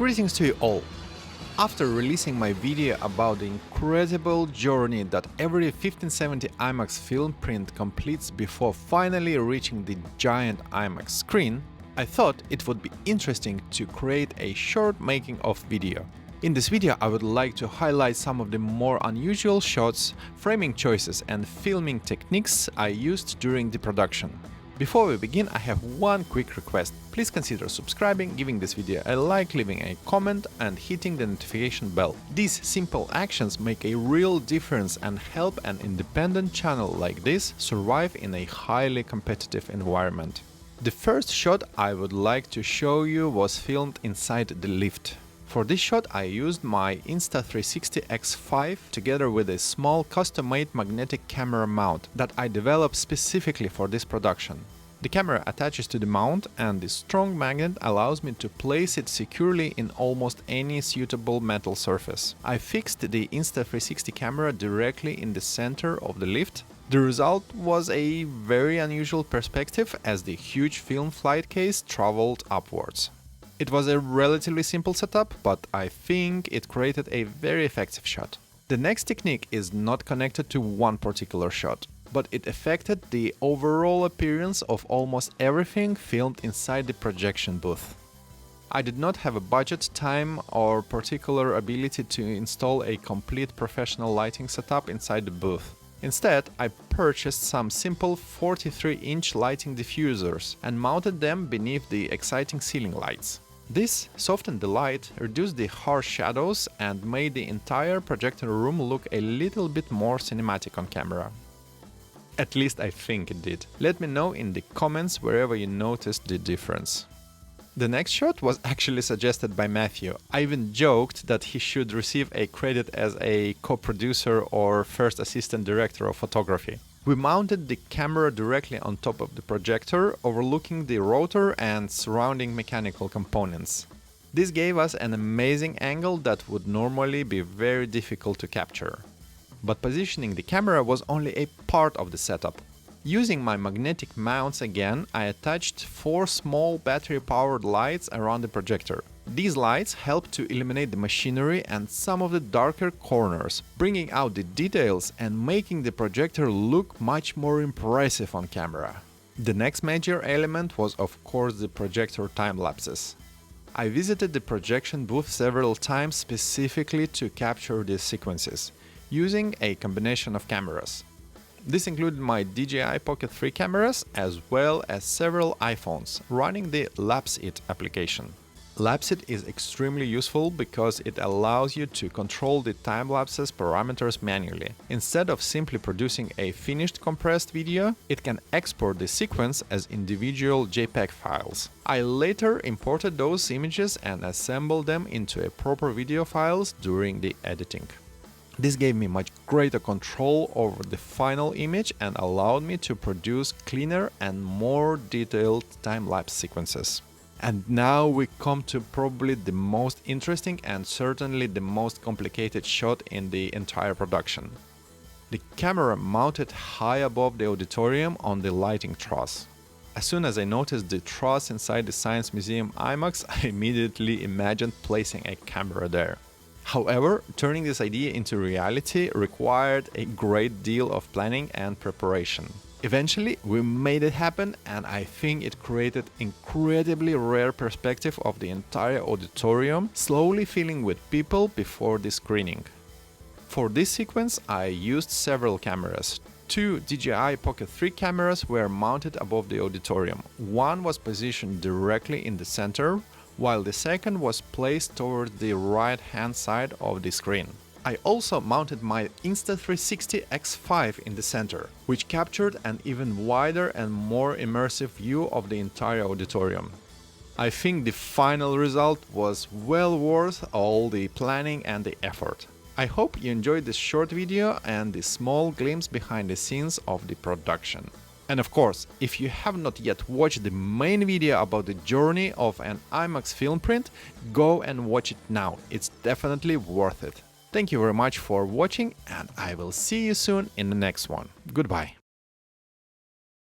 Greetings to you all! After releasing my video about the incredible journey that every 1570 IMAX film print completes before finally reaching the giant IMAX screen, I thought it would be interesting to create a short making-of video. In this video I would like to highlight some of the more unusual shots, framing choices and filming techniques I used during the production. Before we begin, I have one quick request. Please consider subscribing, giving this video a like, leaving a comment and hitting the notification bell. These simple actions make a real difference and help an independent channel like this survive in a highly competitive environment. The first shot I would like to show you was filmed inside the lift. For this shot I used my Insta360 X5 together with a small custom-made magnetic camera mount that I developed specifically for this production. The camera attaches to the mount and the strong magnet allows me to place it securely in almost any suitable metal surface. I fixed the Insta360 camera directly in the center of the lift. The result was a very unusual perspective as the huge film flight case traveled upwards. It was a relatively simple setup, but I think it created a very effective shot. The next technique is not connected to one particular shot, but it affected the overall appearance of almost everything filmed inside the projection booth. I did not have a budget, time or particular ability to install a complete professional lighting setup inside the booth. Instead, I purchased some simple 43-inch lighting diffusers and mounted them beneath the exciting ceiling lights. This softened the light, reduced the harsh shadows and made the entire projector room look a little bit more cinematic on camera. At least I think it did. Let me know in the comments wherever you noticed the difference. The next shot was actually suggested by Matthew. I even joked that he should receive a credit as a co-producer or first assistant director of photography. We mounted the camera directly on top of the projector, overlooking the rotor and surrounding mechanical components. This gave us an amazing angle that would normally be very difficult to capture. But positioning the camera was only a part of the setup. Using my magnetic mounts again, I attached 4 small battery-powered lights around the projector. These lights help to illuminate the machinery and some of the darker corners, bringing out the details and making the projector look much more impressive on camera. The next major element was of course the projector time lapses. I visited the projection booth several times specifically to capture these sequences, using a combination of cameras. This included my DJI Pocket 3 cameras as well as several iPhones running the Lapse It application. Lapse It is extremely useful because it allows you to control the time-lapses parameters manually. Instead of simply producing a finished compressed video, it can export the sequence as individual JPEG files. I later imported those images and assembled them into a proper video files during the editing. This gave me much greater control over the final image and allowed me to produce cleaner and more detailed time-lapse sequences. And now we come to probably the most interesting and certainly the most complicated shot in the entire production. The camera mounted high above the auditorium on the lighting truss. As soon as I noticed the truss inside the Science Museum IMAX, I immediately imagined placing a camera there. However, turning this idea into reality required a great deal of planning and preparation. Eventually, we made it happen and I think it created incredibly rare perspective of the entire auditorium, slowly filling with people before the screening. For this sequence, I used several cameras. 2 DJI Pocket 3 cameras were mounted above the auditorium. One was positioned directly in the center, while the second was placed toward the right-hand side of the screen. I also mounted my Insta360 X5 in the center, which captured an even wider and more immersive view of the entire auditorium. I think the final result was well worth all the planning and the effort. I hope you enjoyed this short video and the small glimpse behind the scenes of the production. And of course, if you have not yet watched the main video about the journey of an IMAX film print, go and watch it now, it's definitely worth it. Thank you very much for watching and I will see you soon in the next one. Goodbye.